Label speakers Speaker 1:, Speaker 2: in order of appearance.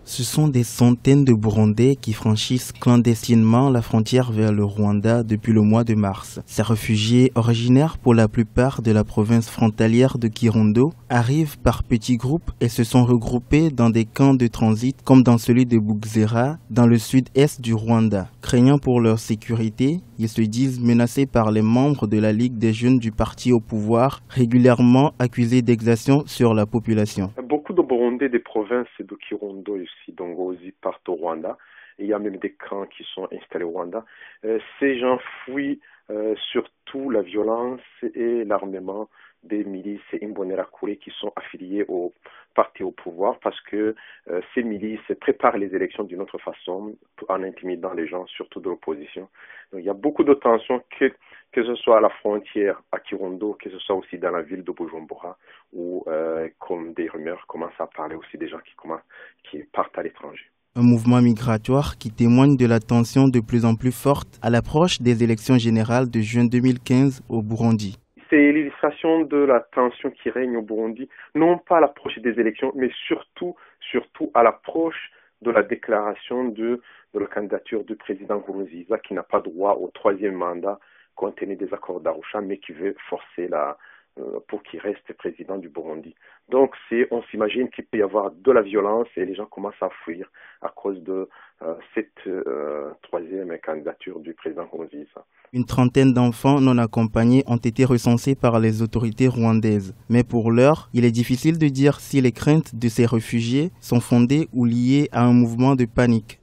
Speaker 1: Ce sont des centaines de Burundais qui franchissent clandestinement la frontière vers le Rwanda depuis le mois de mars. Ces réfugiés, originaires pour la plupart de la province frontalière de Kirundo, arrivent par petits groupes et se sont regroupés dans des camps de transit comme dans celui de Buxera, dans le sud-est du Rwanda. Craignant pour leur sécurité, ils se disent menacés par les membres de la Ligue des jeunes du parti au pouvoir, régulièrement accusés d'exactions sur la population.
Speaker 2: Beaucoup de Burundais des provinces de Kirundo ici, d'Ongozi, partent au Rwanda. Il y a même des camps qui sont installés au Rwanda. Ces gens fuient surtout la violence et l'armement des milices Imbonerakure qui sont affiliées au parti au pouvoir parce que ces milices préparent les élections d'une autre façon en intimidant les gens, surtout de l'opposition. Donc, il y a beaucoup de tensions que ce soit à la frontière à Kirundo, que ce soit aussi dans la ville de Bujumbura où comme des rumeurs commencent à parler aussi des gens qui partent à l'étranger.
Speaker 1: Un mouvement migratoire qui témoigne de la tension de plus en plus forte à l'approche des élections générales de juin 2015 au Burundi.
Speaker 2: C'est l'illustration de la tension qui règne au Burundi, non pas à l'approche des élections, mais surtout à l'approche de la déclaration de la candidature du président Nkurunziza, qui n'a pas droit au troisième mandat compte tenu des accords d'Arusha, mais qui veut forcer pour qu'il reste président du Burundi. Donc on s'imagine qu'il peut y avoir de la violence et les gens commencent à fuir à cause de cette troisième candidature du président Nkurunziza.
Speaker 1: Une trentaine d'enfants non accompagnés ont été recensés par les autorités rwandaises. Mais pour l'heure, il est difficile de dire si les craintes de ces réfugiés sont fondées ou liées à un mouvement de panique.